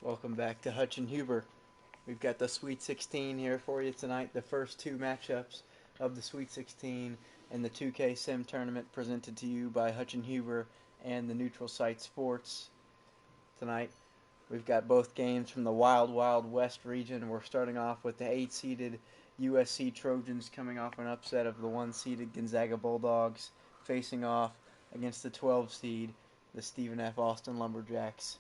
Welcome back to Hutch and Huber. We've got the Sweet 16 here for you tonight. The first two matchups of the Sweet 16 and the 2K Sim tournament presented to you by Hutch and Huber and the Neutral Site Sports. Tonight, we've got both games from the Wild Wild West region. We're starting off with the 8-seeded USC Trojans coming off an upset of the 1-seeded Gonzaga Bulldogs facing off against the 12-seed, the Stephen F. Austin Lumberjacks.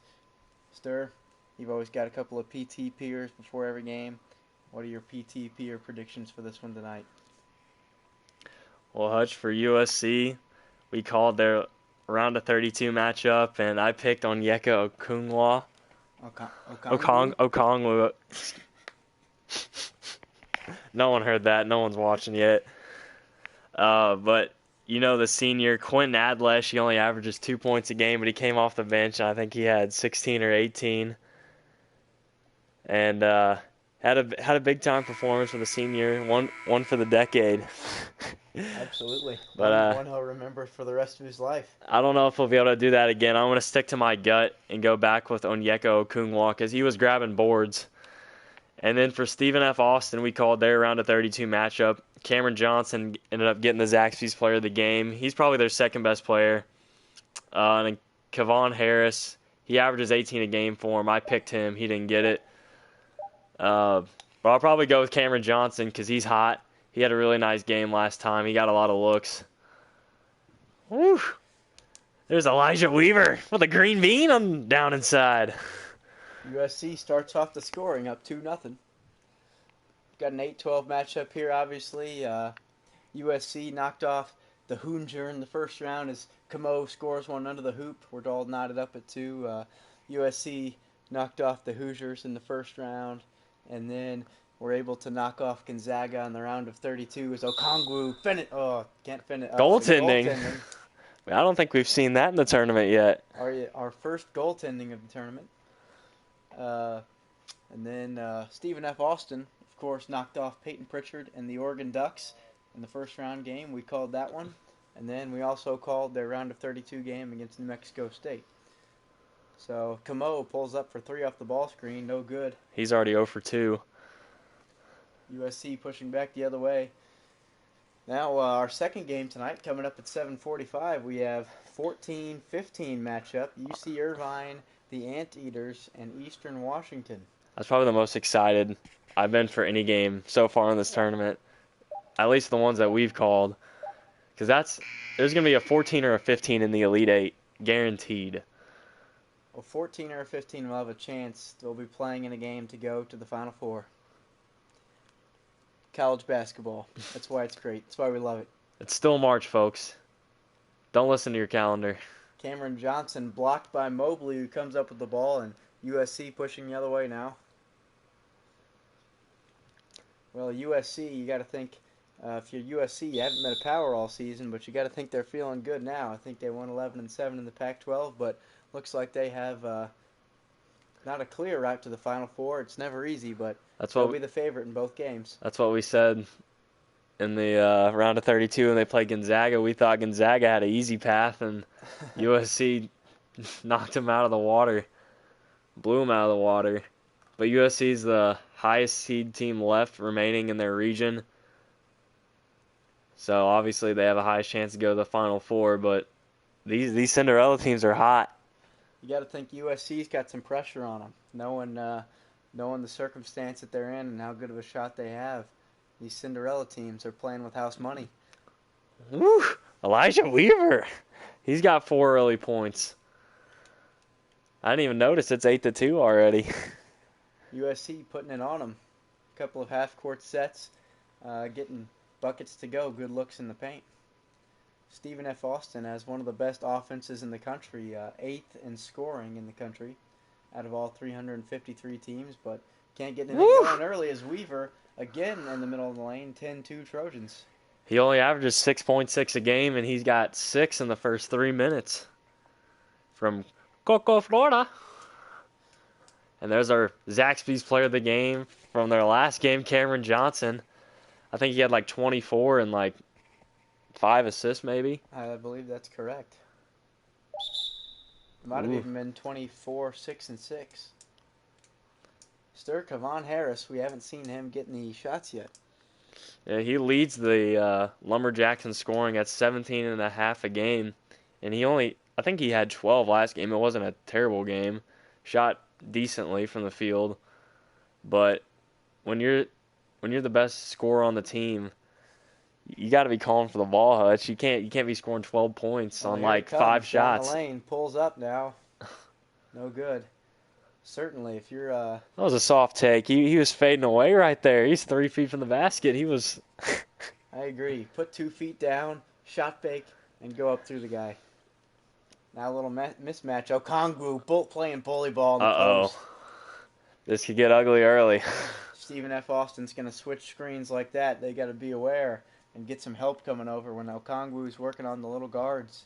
Stir, you've always got a couple of PT peers before every game. What are your PT peer predictions for this one tonight? Well, Hutch, for USC, we called their round of 32 matchup, and I picked Onyeka Okungwa. Okongwu. No one heard that. No one's watching yet. But, the senior, Quentin Adlesh, he only averages 2 points a game, but he came off the bench, and I think he had 16 or 18. And had a big-time performance for the senior, one for the decade. Absolutely. But one he'll remember for the rest of his life. I don't know if he'll be able to do that again. I'm going to stick to my gut and go back with Onyeka Okungwa because he was grabbing boards. And then for Stephen F. Austin, we called their round of 32 matchup. Cameron Johnson ended up getting the Zaxby's player of the game. He's probably their second-best player. And then Kevon Harris, he averages 18 a game for him. I picked him. He didn't get it. But I'll probably go with Cameron Johnson because he's hot. He had a really nice game last time. He got a lot of looks. Woo! There's Elijah Weaver with a green bean on down inside. USC starts off the scoring up 2-0. Got an 8-12 matchup here, obviously. USC knocked off the Hoosier in the first round as Camo scores one under the hoop. We're all knotted up at 2. USC knocked off the Hoosiers in the first round, and then we're able to knock off Gonzaga in the round of 32 as Okongwu can't finish. Goaltending. I don't think we've seen that in the tournament yet. Our first goaltending of the tournament. And then Stephen F. Austin, of course, knocked off Peyton Pritchard and the Oregon Ducks in the first round game. We called that one. And then we also called their round of 32 game against New Mexico State. So Camo pulls up for 3 off the ball screen. No good. He's already 0 for 2. USC pushing back the other way. Now our second game tonight coming up at 7:45. We have 14-15 matchup. UC Irvine, the Anteaters, and Eastern Washington. That's probably the most excited I've been for any game so far in this tournament. At least the ones that we've called. Because there's going to be a 14 or a 15 in the Elite Eight. Guaranteed. Well, 14 or 15 will have a chance. They'll be playing in a game to go to the Final Four. College basketball. That's why it's great. That's why we love it. It's still March, folks. Don't listen to your calendar. Cameron Johnson blocked by Mobley, who comes up with the ball, and USC pushing the other way now. Well, USC, you got to think, if you're USC, you haven't been a power all season, but you got to think they're feeling good now. I think they won 11-7 in the Pac-12, but looks like they have not a clear route to the Final Four. It's never easy, but they'll be the favorite in both games. That's what we said in the round of 32 when they played Gonzaga. We thought Gonzaga had an easy path, and USC knocked them out of the water, blew them out of the water. But USC is the highest seed team left remaining in their region. So obviously they have a high chance to go to the Final Four, but these Cinderella teams are hot. You got to think USC's got some pressure on them, knowing the circumstance that they're in and how good of a shot they have. These Cinderella teams are playing with house money. Woo! Elijah Weaver, he's got 4 early points. I didn't even notice it's 8-2 already. USC putting it on them. A couple of half-court sets, getting buckets to go. Good looks in the paint. Stephen F. Austin has one of the best offenses in the country, 8th in scoring in the country out of all 353 teams, but can't get anything going early as Weaver, again in the middle of the lane, 10-2 Trojans. He only averages 6.6 a game, and he's got 6 in the first 3 minutes from Cocoa, Florida. And there's our Zaxby's player of the game from their last game, Cameron Johnson. I think he had like 24 and like 5 assists maybe. I believe that's correct. It might have even been 24, 6, and 6. Stir Kavon Harris, we haven't seen him getting the shots yet. Yeah, he leads the Lumberjacks in scoring at 17 and a half a game, and I think he had 12 last game. It wasn't a terrible game. Shot decently from the field, but when you're the best scorer on the team, you got to be calling for the ball, Hutch. You can't be scoring 12 points on like 5 shots. Down the lane, pulls up now. No good. Certainly, if you're That was a soft take. He was fading away right there. He's 3 feet from the basket. He was. I agree. Put 2 feet down, shot fake, and go up through the guy. Now a little mismatch. Okongwu playing bully ball in the post. This could get ugly early. Stephen F. Austin's going to switch screens like that. They got to be aware and get some help coming over when Okongwu's working on the little guards.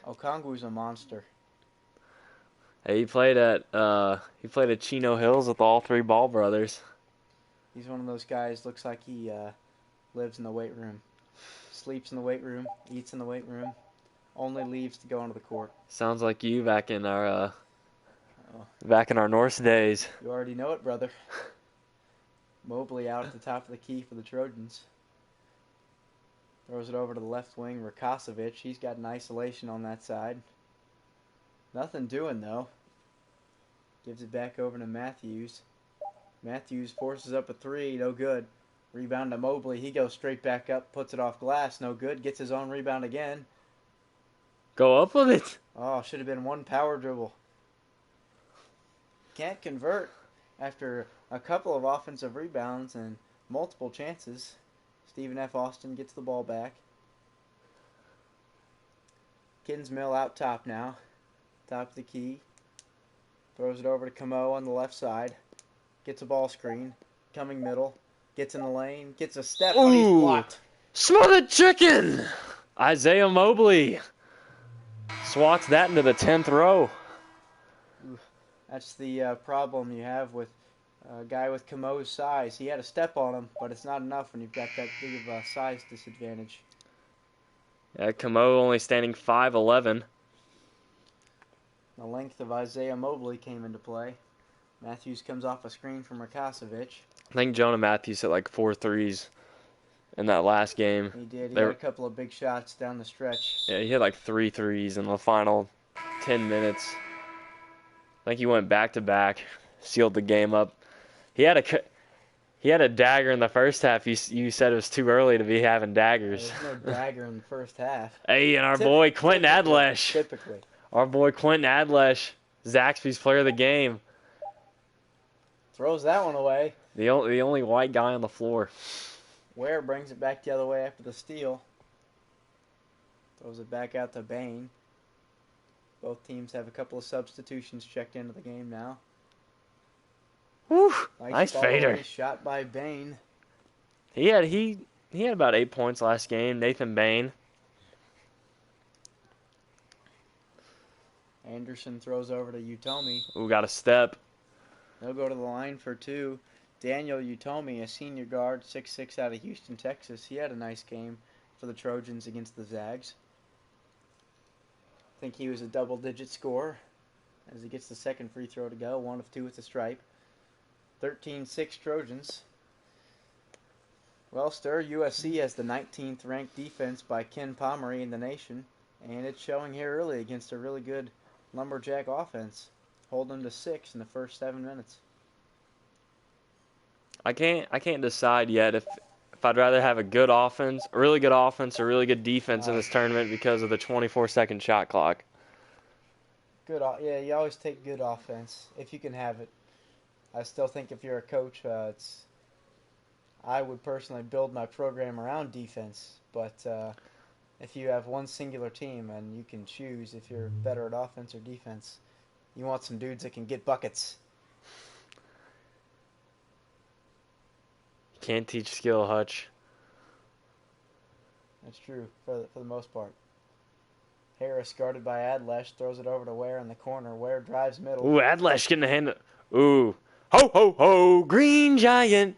Okongwu's a monster. Hey, he played at Chino Hills with all 3 Ball brothers. He's one of those guys. Looks like he lives in the weight room, sleeps in the weight room, eats in the weight room, only leaves to go onto the court. Sounds like you back in our Norse days. You already know it, brother. Mobley out at the top of the key for the Trojans. Throws it over to the left wing, Rakasovic. He's got an isolation on that side. Nothing doing, though. Gives it back over to Matthews. Matthews forces up a 3, no good. Rebound to Mobley. He goes straight back up, puts it off glass, no good. Gets his own rebound again. Go up with it. Oh, should have been one power dribble. Can't convert after a couple of offensive rebounds and multiple chances. Stephen F. Austin gets the ball back. Kinsmill out top now. Top of the key. Throws it over to Camo on the left side. Gets a ball screen. Coming middle. Gets in the lane. Gets a step, but he's blocked. Smothered chicken! Isaiah Mobley swats that into the 10th row. That's the problem you have with a guy with Camo's size. He had a step on him, but it's not enough when you've got that big of a size disadvantage. Yeah, Camo only standing 5'11". The length of Isaiah Mobley came into play. Matthews comes off a screen from Rakasovic. I think Jonah Matthews hit like 4 threes in that last game. He did. He had a couple of big shots down the stretch. Yeah, he hit like 3 threes in the final 10 minutes. I think he went back-to-back, sealed the game up. He had a dagger in the first half. You said it was too early to be having daggers. There's no dagger in the first half. Hey, and our boy Quentin Adlesh. Typically. Our boy Quentin Adlesh, Zaxby's player of the game. Throws that one away. The only white guy on the floor. Ware brings it back the other way after the steal. Throws it back out to Bain. Both teams have a couple of substitutions checked into the game now. Whew, nice fader. Shot by Bain. He had about 8 points last game. Nathan Bain. Anderson throws over to Utomi. Ooh, got a step. They'll go to the line for 2. Daniel Utomi, a senior guard, 6'6", out of Houston, Texas. He had a nice game for the Trojans against the Zags. I think he was a double-digit scorer as he gets the second free throw to go. 1 of 2 with the stripe. 13-6 Trojans. Well, Stir, USC has the 19th ranked defense by Ken Pomeroy in the nation, and it's showing here early against a really good Lumberjack offense. Holding them to 6 in the first 7 minutes. I can't decide yet if I'd rather have a really good offense, or really good defense in this tournament because of the 24-second shot clock. Yeah, you always take good offense if you can have it. I still think if you're a coach, I would personally build my program around defense. But if you have one singular team and you can choose if you're better at offense or defense, you want some dudes that can get buckets. Can't teach skill, Hutch. That's true for the most part. Harris guarded by Adlesh, throws it over to Ware in the corner. Ware drives middle. Ooh, Adlesh getting a hand. Ooh. Ho, ho, ho, Green Giant.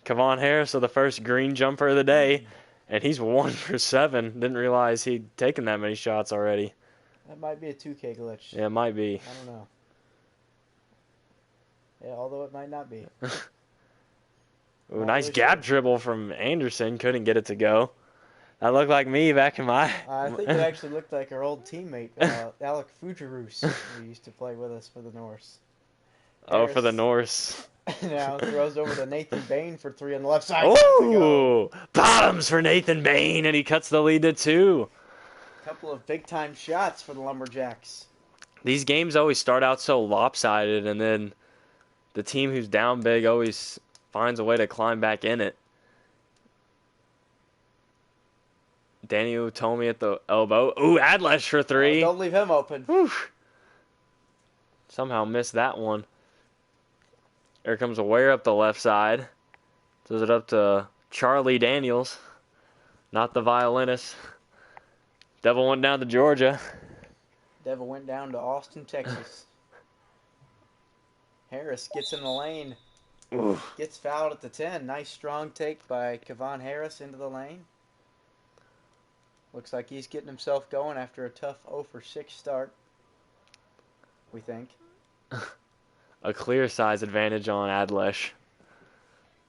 Kavon Harris with the first green jumper of the day. And he's 1 for 7. Didn't realize he'd taken that many shots already. That might be a 2K glitch. Yeah, it might be. I don't know. Yeah, although it might not be. Ooh, nice gap dribble from Anderson. Couldn't get it to go. That looked like me back in my... I think it actually looked like our old teammate, Alec Fujarus, who used to play with us for the Norse. Oh, for the Norse. Now throws over to Nathan Bain for 3 on the left side. Oh! Bottoms for Nathan Bain, and he cuts the lead to 2. Couple of big-time shots for the Lumberjacks. These games always start out so lopsided, and then the team who's down big always finds a way to climb back in it. Danny Utomi at the elbow. Ooh, Adlesh for 3. Don't leave him open. Whew. Somehow missed that one. Here comes Ware up the left side. Throws it up to Charlie Daniels. Not the violinist. Devil went down to Georgia. Devil went down to Austin, Texas. Harris gets in the lane. Oof. Gets fouled at the 10. Nice strong take by Kevon Harris into the lane. Looks like he's getting himself going after a tough 0 for 6 start. We think. A clear size advantage on Adlesh.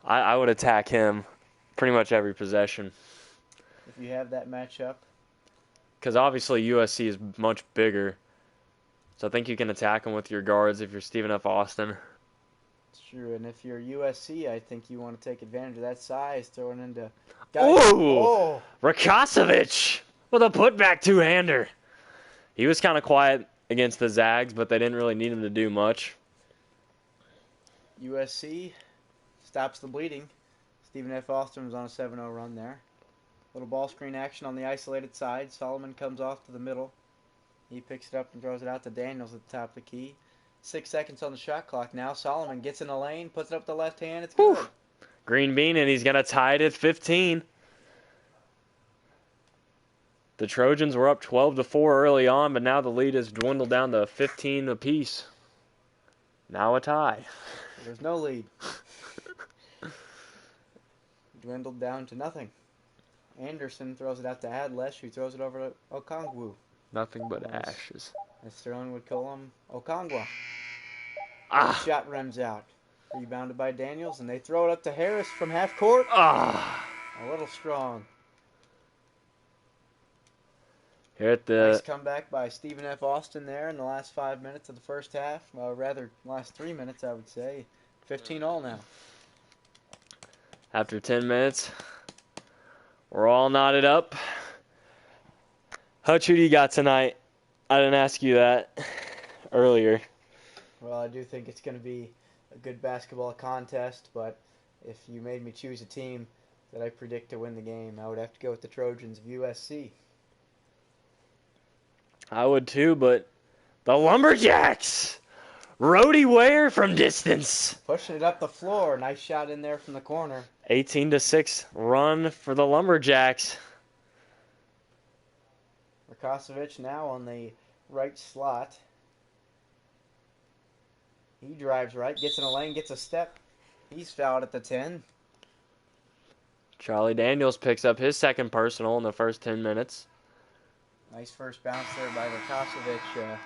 I would attack him pretty much every possession. If you have that matchup. Because obviously USC is much bigger. So I think you can attack him with your guards if you're Stephen F. Austin. It's true. And if you're USC, I think you want to take advantage of that size, throwing into... Ooh! Rakosovic with a putback two-hander. He was kind of quiet against the Zags, but they didn't really need him to do much. USC stops the bleeding. Stephen F. Austin was on a 7-0 run there. Little ball screen action on the isolated side. Solomon comes off to the middle. He picks it up and throws it out to Daniels at the top of the key. 6 seconds on the shot clock now. Solomon gets in the lane, puts it up the left hand. It's good. Whew. Green bean, and he's going to tie it at 15. The Trojans were up 12-4 early on, but now the lead has dwindled down to 15 apiece. Now a tie. There's no lead. Dwindled down to nothing. Anderson throws it out to Adlesh, who throws it over to Okongwu. Nothing but ashes. As Sterling would call him, Okongwa. Shot rims out. Rebounded by Daniels, and they throw it up to Harris from half court. A little strong. Here at the Nice comeback by Stephen F. Austin there in the last 5 minutes of the first half. Well, rather, last 3 minutes, I would say. 15-all now. After 10 minutes, we're all knotted up. Hutch, who do you got tonight? I didn't ask you that earlier. Well, I do think it's going to be a good basketball contest, but if you made me choose a team that I predict to win the game, I would have to go with the Trojans of USC. I would too, but the Lumberjacks! Rhodey Ware from distance. Pushing it up the floor. Nice shot in there from the corner. 18-6 run for the Lumberjacks. Rakosovic now on the right slot. He drives right, gets in a lane, gets a step. He's fouled at the 10. Charlie Daniels picks up his second personal in the first 10 minutes. Nice first bounce there by Rakosovic.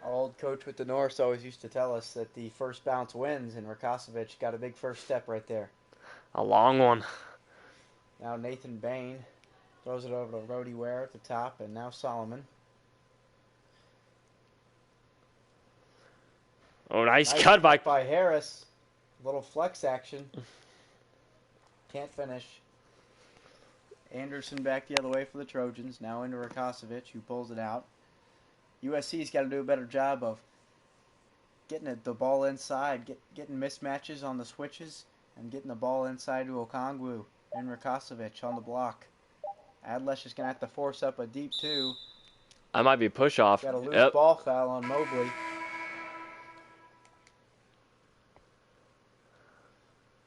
Our old coach with the Norse always used to tell us that the first bounce wins, and Rakosovic got a big first step right there. A long one. Now Nathan Bain throws it over to Rhodey Ware at the top, and now Solomon. Oh, nice cut by Harris. Little flex action. Can't finish. Anderson back the other way for the Trojans. Now into Rakosovic, who pulls it out. USC's got to do a better job of getting the ball inside, getting mismatches on the switches, and getting the ball inside to Okongwu and Rakosovic on the block. Adlesh is going to have to force up a deep 2. I might be push off. Got a loose ball foul on Mobley.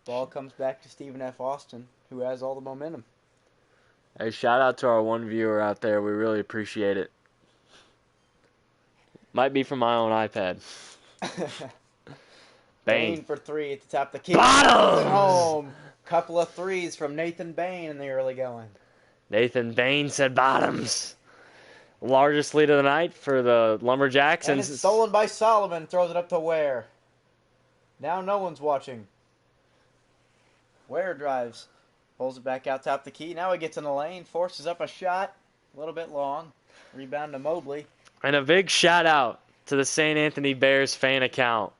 Ball comes back to Stephen F. Austin, who has all the momentum. Hey, shout out to our one viewer out there. We really appreciate it. Might be from my own iPad. Bain for 3 at the top of the key. Bottoms! Home. Couple of threes from Nathan Bain in the early going. Nathan Bain said bottoms. Largest lead of the night for the Lumberjacks. And it's stolen by Solomon. Throws it up to Ware. Now no one's watching. Ware drives. Pulls it back out top the key. Now he gets in the lane. Forces up a shot. A little bit long. Rebound to Mobley. And a big shout out to the St. Anthony Bears fan account.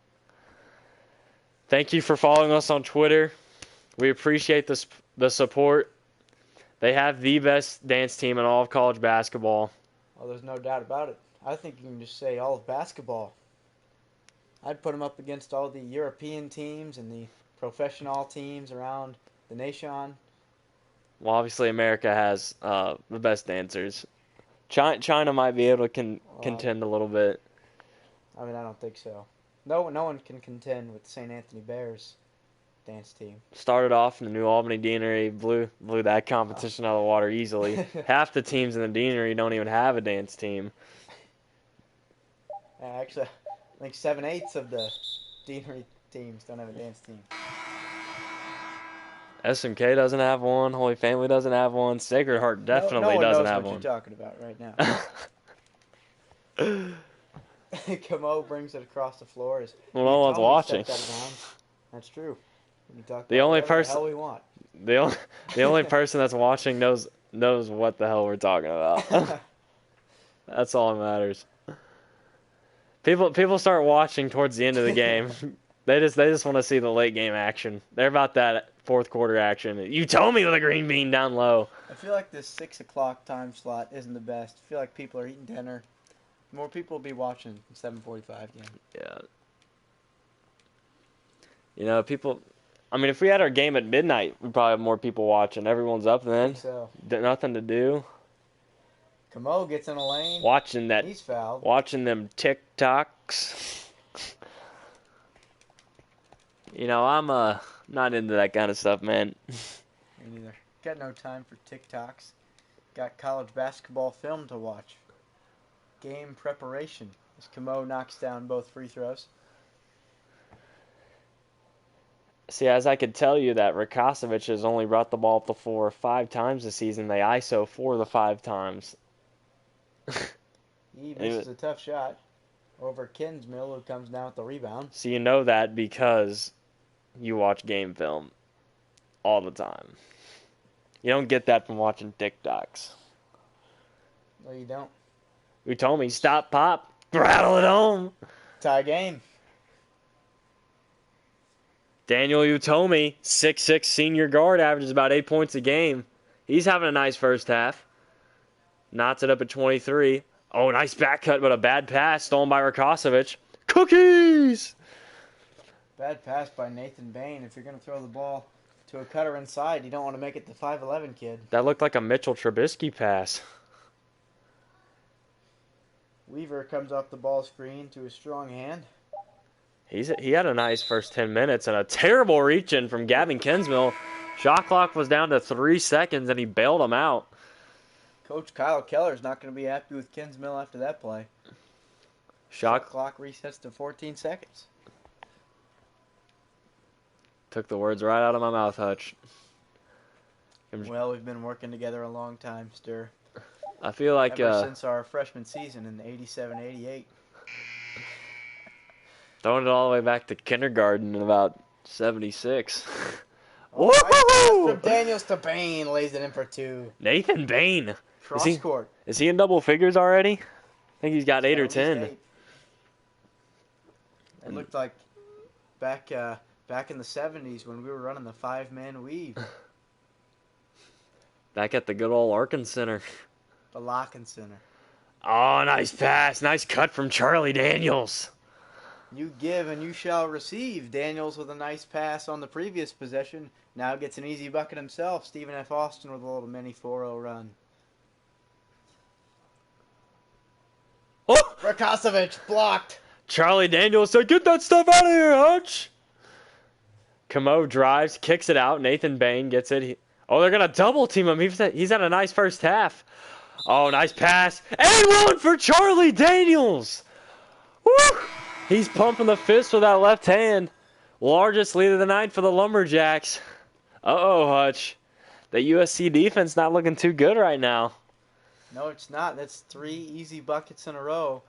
Thank you for following us on Twitter. We appreciate the support. They have the best dance team in all of college basketball. Well, there's no doubt about it. I think you can just say all of basketball. I'd put them up against all the European teams and the professional teams around the nation. Well, obviously America has the best dancers. China might be able to contend a little bit. I mean, I don't think so. No one can contend with the St. Anthony Bears dance team. Started off in the New Albany Deanery, blew that competition out of the water easily. Half the teams in the Deanery don't even have a dance team. Actually, I think 7/8 of the Deanery teams don't have a dance team. SMK doesn't have one. Holy Family doesn't have one. Sacred Heart definitely doesn't have one. No one knows what you're talking about right now. Camo brings it across the floor. Well, no one's watching. That's true. We can talk the about only whatever person the hell we want. the only person that's watching knows what the hell we're talking about. That's all that matters. People start watching towards the end of the game. They just want to see the late game action. They're about that fourth quarter action. You told me with a green bean down low. I feel like this 6 o'clock time slot isn't the best. I feel like people are eating dinner. More people will be watching the 7:45 game. Yeah. You know, people. I mean, if we had our game at midnight, we'd probably have more people watching. Everyone's up then. So. Nothing to do. Camo gets in a lane. He's fouled. Watching them TikToks. You know, I'm not into that kind of stuff, man. Me neither. Got no time for TikToks. Got college basketball film to watch. Game preparation as Camo knocks down both free throws. See, as I could tell you that Rakasovic has only brought the ball up the floor 5 times this season. They ISO 4 of the 5 times. He misses a tough shot over Kinsmill, who comes down with the rebound. So you know that because you watch game film all the time. You don't get that from watching TikToks. No, you don't. You told me, stop, pop, rattle it home. Tie game. Daniel Utomi, 6'6" senior guard, averages about 8 points a game. He's having a nice first half. Knots it up at 23. Oh, nice back cut, but a bad pass stolen by Rakasovic. Cookies! Bad pass by Nathan Bain. If you're going to throw the ball to a cutter inside, you don't want to make it the 5'11" kid. That looked like a Mitchell Trubisky pass. Weaver comes off the ball screen to his strong hand. He had a nice first 10 minutes and a terrible reach-in from Gavin Kinsmill. Shot clock was down to 3 seconds, and he bailed him out. Coach Kyle Keller's not going to be happy with Kinsmill after that play. Shot clock resets to 14 seconds. Took the words right out of my mouth, Hutch. Well, we've been working together a long time, Stir. I feel like ever since our freshman season in 87-88. Throwing it all the way back to kindergarten in about 76. Woo-hoo-hoo! From Daniels to Bain lays it in for 2. Nathan Bain. Cross court. Is he in double figures already? I think he's got 8 or 10. 8. It looked like back in the 70s when we were running the 5-man weave. Back at the good old Larkin Center. The Larkin Center. Oh, nice pass. Nice cut from Charlie Daniels. You give and you shall receive. Daniels with a nice pass on the previous possession. Now gets an easy bucket himself. Stephen F. Austin with a little mini 4-0 run. Oh! Rakasovic blocked. Charlie Daniels said, "Get that stuff out of here, Hutch." Camo drives, kicks it out. Nathan Bain gets it. They're going to double team him. He's had a nice first half. Oh, nice pass. And one for Charlie Daniels. Woo! He's pumping the fist with that left hand. Largest lead of the night for the Lumberjacks. Uh-oh, Hutch. The USC defense not looking too good right now. No, it's not. That's 3 easy buckets in a row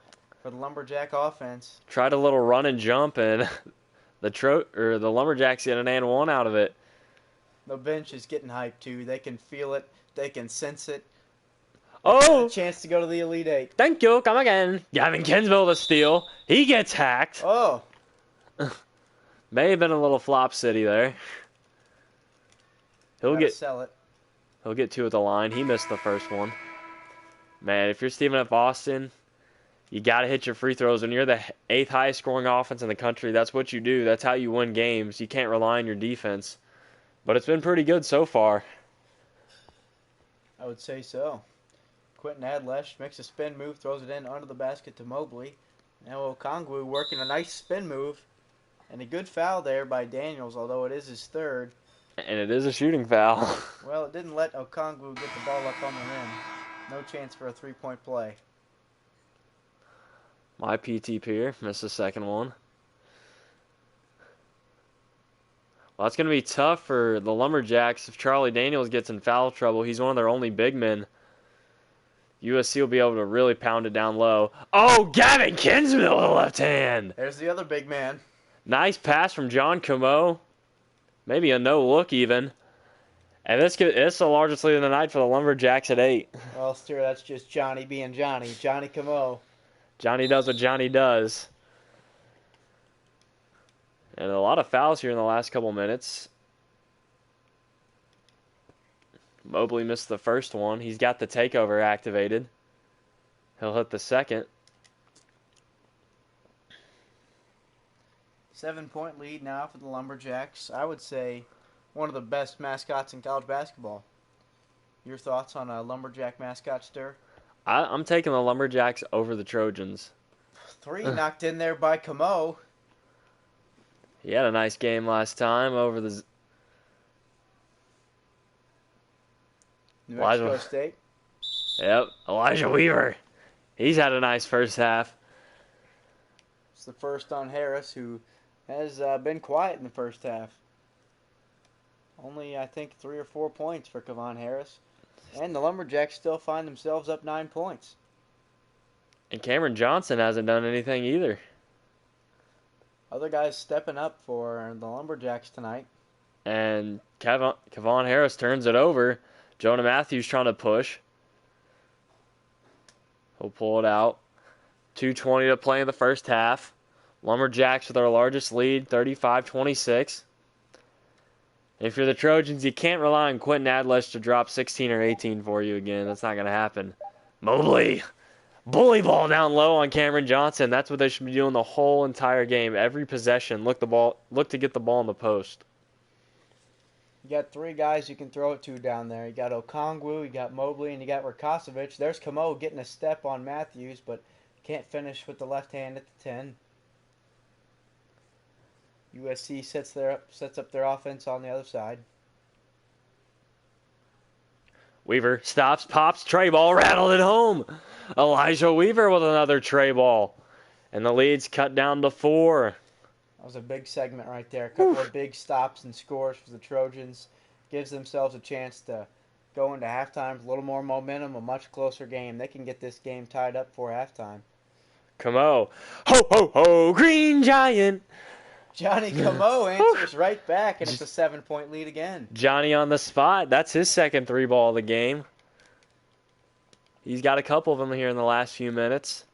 for the Lumberjack offense. Tried a little run and jump, and the Lumberjacks get an and one out of it. The bench is getting hyped too. They can feel it. They can sense it. Oh, A chance to go to the Elite Eight. thank you. Come again. Gavin Kinsville the steal. He gets hacked. Oh, May have been a little flop city there. Sell it. He'll get two at the line. He missed the first one. Man, if you're Stephen F. Austin, you got to hit your free throws. When you're the 8th highest scoring offense in the country, that's what you do. That's how you win games. You can't rely on your defense. But it's been pretty good so far. I would say so. Quentin Adlesh makes a spin move, throws it in under the basket to Mobley. Now Okongwu working a nice spin move. And a good foul there by Daniels, although it is his third. And it is a shooting foul. Well, it didn't let Okongwu get the ball up on the rim. No chance for a three-point play. My PT Pier missed the second one. Well, that's going to be tough for the Lumberjacks if Charlie Daniels gets in foul trouble. He's one of their only big men. USC will be able to really pound it down low. Oh, Gavin Kinsville with the left hand. There's the other big man. Nice pass from John Comeau. Maybe a no-look even. And this is the largest lead of the night for the Lumberjacks at 8. Well, Stuart, that's just Johnny being Johnny. Johnny Comeau. Johnny does what Johnny does. And a lot of fouls here in the last couple minutes. Mobley missed the first one. He's got the takeover activated. He'll hit the second. 7-point lead now for the Lumberjacks. I would say one of the best mascots in college basketball. Your thoughts on a Lumberjack mascot, Stir? I'm taking the Lumberjacks over the Trojans. 3 knocked in there by Comeau. He had a nice game last time over the New Mexico State. Yep, Elijah Weaver. He's had a nice first half. It's the first on Harris, who has been quiet in the first half. Only, I think, 3 or 4 points for Kevon Harris. And the Lumberjacks still find themselves up 9 points. And Cameron Johnson hasn't done anything either. Other guys stepping up for the Lumberjacks tonight. And Kevon Harris turns it over. Jonah Matthews trying to push. He'll pull it out. 2:20 to play in the first half. Lumberjacks with our largest lead, 35-26. If you're the Trojans, you can't rely on Quentin Adlesh to drop 16 or 18 for you again. That's not going to happen. Mobley. Bully ball down low on Cameron Johnson. That's what they should be doing the whole entire game. Every possession, look to get the ball in the post. You got 3 guys you can throw it to down there. You got Okongwu, you got Mobley, and you got Rakocevic. There's Comeau getting a step on Matthews, but can't finish with the left hand at the 10. USC sets up their offense on the other side. Weaver stops, pops, tray ball, rattled it home. Elijah Weaver with another tray ball. And the lead's cut down to 4. That was a big segment right there. A couple of big stops and scores for the Trojans. Gives themselves a chance to go into halftime with a little more momentum, a much closer game. They can get this game tied up for halftime. Comeau. Ho, ho, ho, Green Giant. Johnny Comeau answers right back, and it's a 7-point lead again. Johnny on the spot. That's his second 3-ball of the game. He's got a couple of them here in the last few minutes.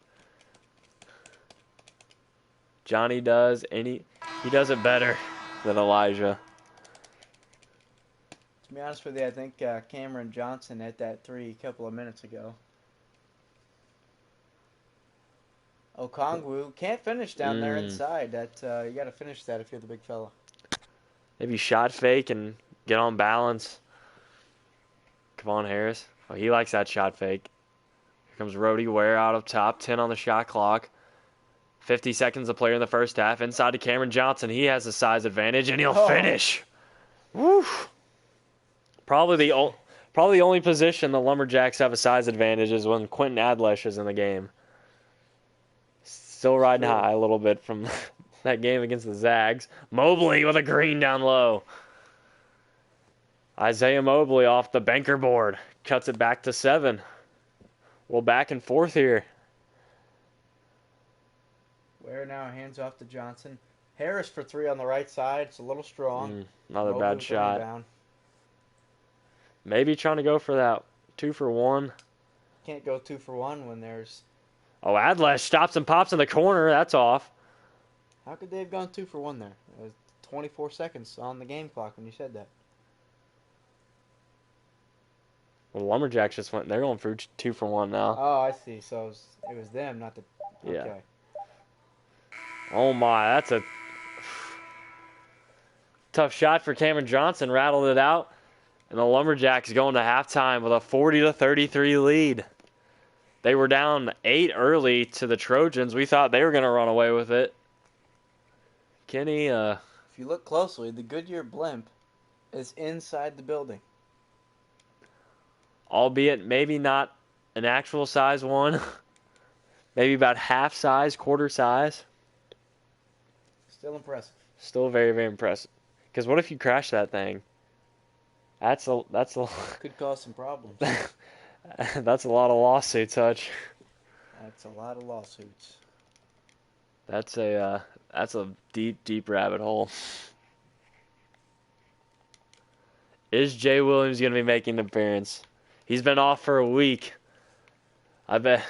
Johnny does, and he does it better than Elijah. To be honest with you, I think Cameron Johnson hit that 3 a couple of minutes ago. Okongwu can't finish down there inside. You got to finish that if you're the big fella. Maybe shot fake and get on balance. Kevon Harris. Oh, he likes that shot fake. Here comes Rhodey Ware out up top. 10 on the shot clock. 50 seconds to play in the first half. Inside to Cameron Johnson. He has the size advantage, and he'll finish. Woo! Probably the only position the Lumberjacks have a size advantage is when Quentin Adlesh is in the game. Still riding high a little bit from that game against the Zags. Mobley with a green down low. Isaiah Mobley off the banker board. Cuts it back to 7. Well, back and forth here. Ware now hands off to Johnson. Harris for three on the right side. It's a little strong. Another Mobley bad with the shot. rebound. Maybe trying to go for that 2-for-1. Can't go 2-for-1 when there's... Oh, Adlash stops and pops in the corner. That's off. How could they have gone 2-for-1 there? It was 24 seconds on the game clock when you said that. Well, the Lumberjacks just went. They're going for 2-for-1 now. Oh, I see. So it was them, not the... Yeah. Okay. Oh, my. That's a tough shot for Cameron Johnson. Rattled it out. And the Lumberjacks going to halftime with a 40-33 lead. They were down 8 early to the Trojans. We thought they were going to run away with it. Kenny, If you look closely, the Goodyear blimp is inside the building. albeit maybe not an actual size one, maybe about half size, quarter size. Still impressive. Still very, very impressive. Because what if you crash that thing? That's a Could cause some problems. that's a lot of lawsuits, Hutch. That's a lot of lawsuits. That's a deep, deep rabbit hole. Is Jay Williams going to be making an appearance? He's been off for a week. I bet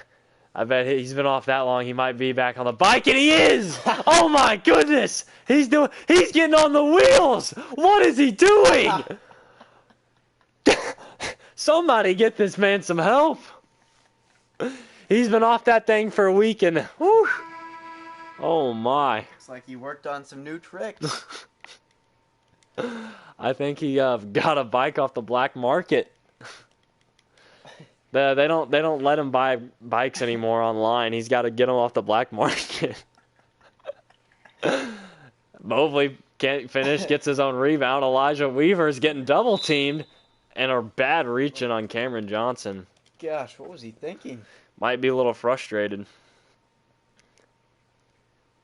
he's been off that long. He might be back on the bike, and he is. Oh my goodness! He's getting on the wheels. What is he doing? Somebody get this man some help. He's been off that thing for a week, and whew, oh my! Looks like he worked on some new tricks. I think he got a bike off the black market. They don't let him buy bikes anymore online. He's got to get them off the black market. Mobley can't finish, gets his own rebound. Elijah Weaver's getting double teamed, and a bad reaching on Cameron Johnson. Gosh, what was he thinking? Might be a little frustrated.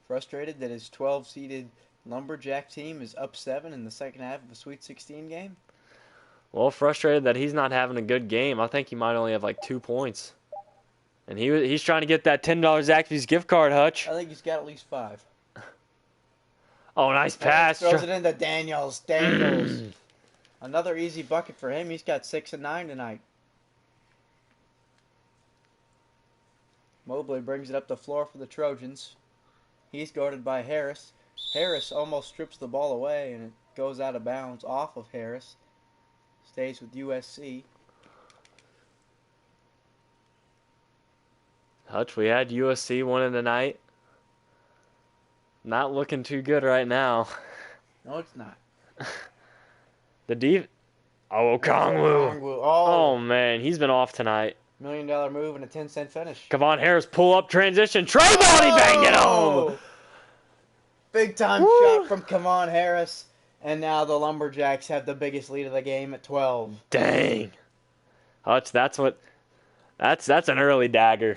Frustrated that his 12-seeded Lumberjack team is up 7 in the second half of a Sweet 16 game? Well, frustrated that he's not having a good game. I think he might only have like 2 points. And he's trying to get that $10 Zaxby's gift card, Hutch. I think he's got at least 5. Oh, nice pass. Throws it into Daniels. Another easy bucket for him. He's got 6 and 9 tonight. Mobley brings it up the floor for the Trojans. He's guarded by Harris. Harris almost strips the ball away, and it goes out of bounds off of Harris. Stays with USC. Hutch, we had USC winning tonight. Not looking too good right now. No, it's not. Okongwu. Oh, man, he's been off tonight. $1 million move and a 10-cent finish. Come on, Harris, pull up transition. Trey Body banged it home. Big time shot from Kamon Harris. And now the Lumberjacks have the biggest lead of the game at 12. Dang. Hutch, that's an early dagger.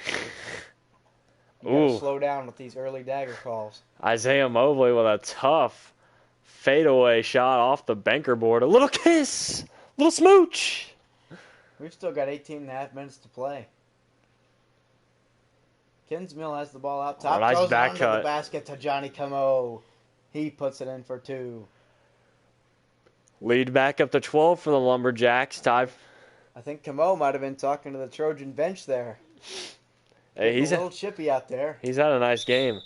You gotta slow down with these early dagger calls. Isaiah Mobley with a tough fadeaway shot off the banker board. A little kiss. A little smooch. We've still got 18.5 minutes to play. Kinsmill has the ball out top. Nice Throws back it cut. under the basket to Johnny Camo. He puts it in for 2. Lead back up to 12 for the Lumberjacks. I think Camo might have been talking to the Trojan bench there. Hey, he's a little chippy out there. He's had a nice game.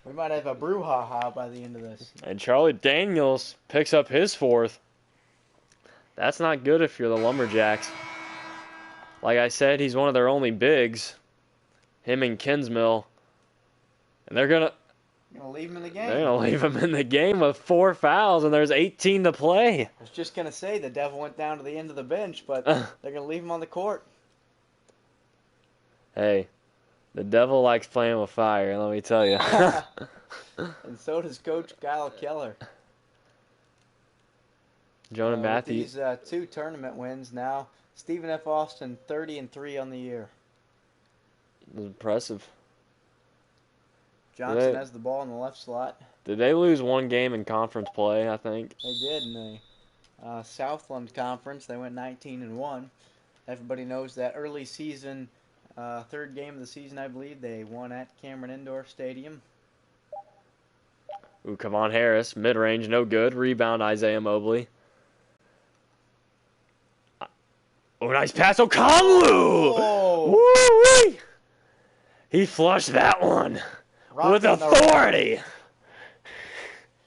We might have a brouhaha by the end of this. And Charlie Daniels picks up his 4th. That's not good if you're the Lumberjacks. Like I said, he's one of their only bigs. Him and Kinsmill. And they're going to leave him in the game. They're going to leave him in the game with 4 fouls, and there's 18 to play. I was just going to say the Devil went down to the end of the bench, but they're going to leave him on the court. Hey, the Devil likes playing with fire, let me tell you. And so does Coach Kyle Keller. Jonah Matthews. These 2 tournament wins now. Stephen F. Austin, 30-3 on the year. That's impressive. Johnson has the ball in the left slot. Did they lose 1 game in conference play, I think? They did in the Southland Conference. They went 19-1. Everybody knows that early season, 3rd game of the season, I believe, they won at Cameron Indoor Stadium. Ooh, Kavon Harris, mid-range, no good. Rebound, Isaiah Mobley. Oh, nice pass, Okongwu! Oh. Woo-wee! He flushed that one with Rocking the authority.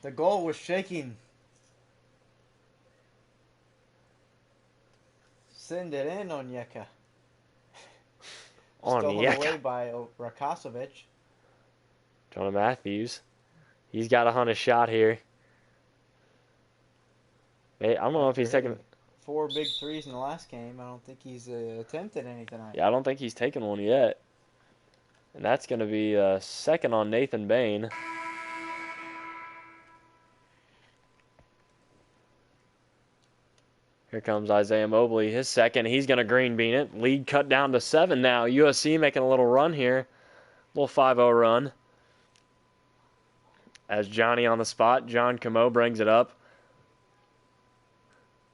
The goal was shaking. Send it in, Onyeka. Stolen away by Rakasovic. Jonah Matthews. He's got a hunted shot here. Hey, I don't know if he's taking... 4 big threes in the last game. I don't think he's attempted any tonight. Yeah, I don't think he's taken one yet. And that's going to be second on Nathan Bain. Here comes Isaiah Mobley. His second. He's going to green bean it. Lead cut down to 7 now. USC making a little run here. Little 5-0 run. As Johnny on the spot. John Camo brings it up.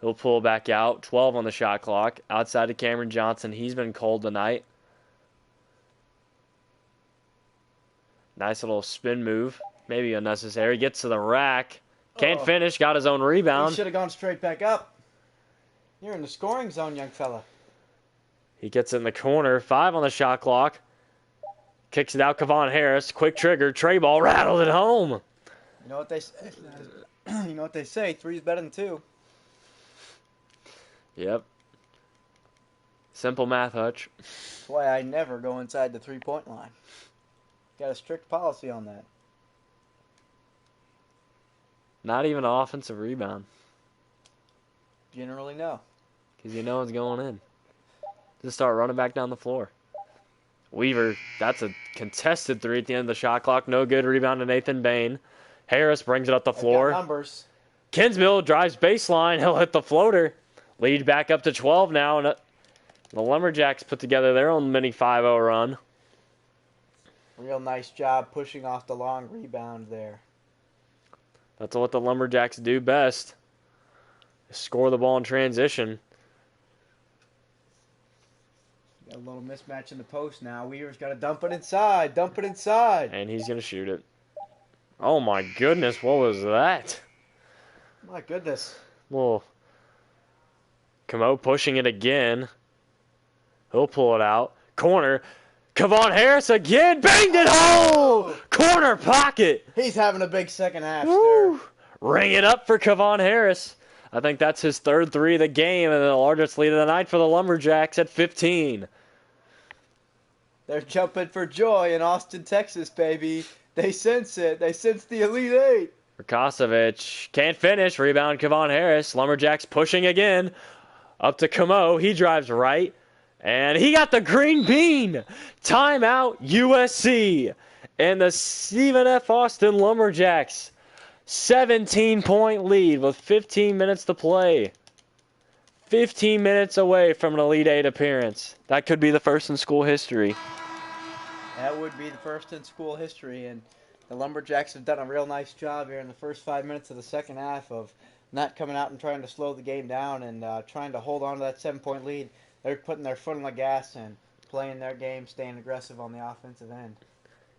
He'll pull back out. 12 on the shot clock. Outside to Cameron Johnson. He's been cold tonight. Nice little spin move. Maybe unnecessary. Gets to the rack. Can't finish. Got his own rebound. He should have gone straight back up. You're in the scoring zone, young fella. He gets it in the corner. 5 on the shot clock. Kicks it out. Kavon Harris. Quick trigger. Tray ball. Rattled it home. You know what they say? You know what they say? 3's better than 2. Yep. Simple math, Hutch. That's why I never go inside the 3-point line. Got a strict policy on that. Not even an offensive rebound. Generally, no. Because you know it's going in. Just start running back down the floor. Weaver, that's a contested 3 at the end of the shot clock. No good. Rebound to Nathan Bain. Harris brings it up the floor. Numbers. Kinsmill drives baseline. He'll hit the floater. Lead back up to 12 now. And the Lumberjacks put together their own mini 5-0 run. Real nice job pushing off the long rebound there. That's what the Lumberjacks do best. Score the ball in transition. Got a little mismatch in the post now. Weaver's got to dump it inside. Dump it inside. And he's going to shoot it. Oh, my goodness. What was that? My goodness. Well, Camo pushing it again. He'll pull it out. Corner. Kavon Harris again. Banged it home. Corner pocket. He's having a big second half. Woo. Ring it up for Kavon Harris. I think that's his 3rd 3 of the game and the largest lead of the night for the Lumberjacks at 15. They're jumping for joy in Austin, Texas, baby. They sense it. They sense the Elite Eight. Rakasovic can't finish. Rebound Kavon Harris. Lumberjacks pushing again. Up to Camo. He drives right. And he got the green bean. Timeout USC. And the Stephen F. Austin Lumberjacks. 17-point lead with 15 minutes to play. 15 minutes away from an Elite Eight appearance. That could be the first in school history. That would be the first in school history. And the Lumberjacks have done a real nice job here in the first 5 minutes of the second half of not coming out and trying to slow the game down and trying to hold on to that 7-point lead. They're putting their foot on the gas and playing their game, staying aggressive on the offensive end.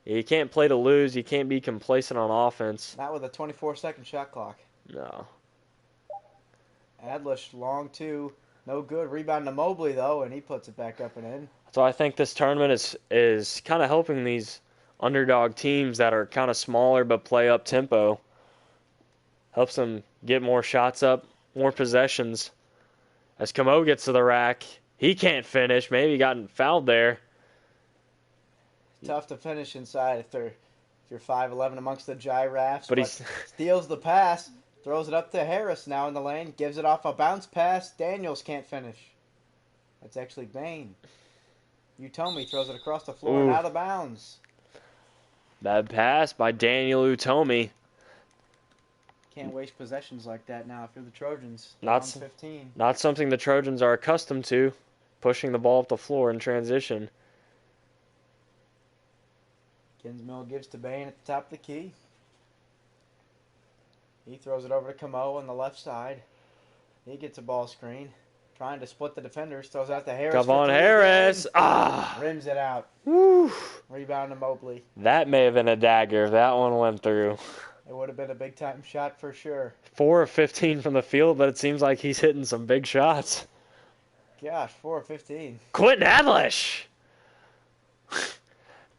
You can't play to lose. You can't be complacent on offense. Not with a 24-second shot clock. No. Adlish, long 2. No good. Rebound to Mobley, though, and he puts it back up and in. So I think this tournament is kind of helping these underdog teams that are kind of smaller but play up tempo. Helps them get more shots up, more possessions. As Camo gets to the rack, he can't finish. Maybe he got fouled there. Tough to finish inside if you're 5'11" amongst the giraffes. But he steals the pass, throws it up to Harris now in the lane, gives it off a bounce pass. Daniels can't finish. That's actually Bain. Utomi throws it across the floor and out of bounds. Bad pass by Daniel Utomi. Can't waste possessions like that now if you're the Trojans. Not 15. Not something the Trojans are accustomed to, pushing the ball up the floor in transition. Kinsmill gives to Bain at the top of the key. He throws it over to Camo on the left side. He gets a ball screen. Trying to split the defenders. Throws out to Harris. Kavon Harris. Rims it out. Woo. Rebound to Mobley. That may have been a dagger if that one went through. It would have been a big-time shot for sure. 4 of 15 from the field, but it seems like he's hitting some big shots. Gosh, 4 of 15. Quentin Adlish!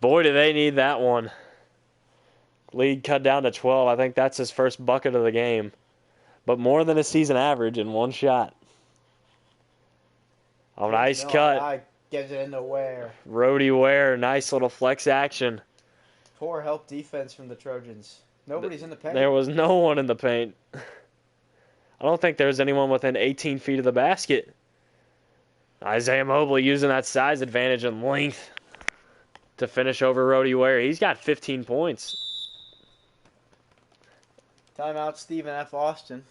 Boy, do they need that one. Lead cut down to 12. I think that's his first bucket of the game. But more than a season average in one shot. Oh, nice cut. Gives it into Ware. Rhodey Ware, nice little flex action. Poor help defense from the Trojans. Nobody's in the paint. There was no one in the paint. I don't think there's anyone within 18 feet of the basket. Isaiah Mobley using that size advantage and length to finish over Rhodey Ware. He's got 15 points. Timeout, Stephen F. Austin.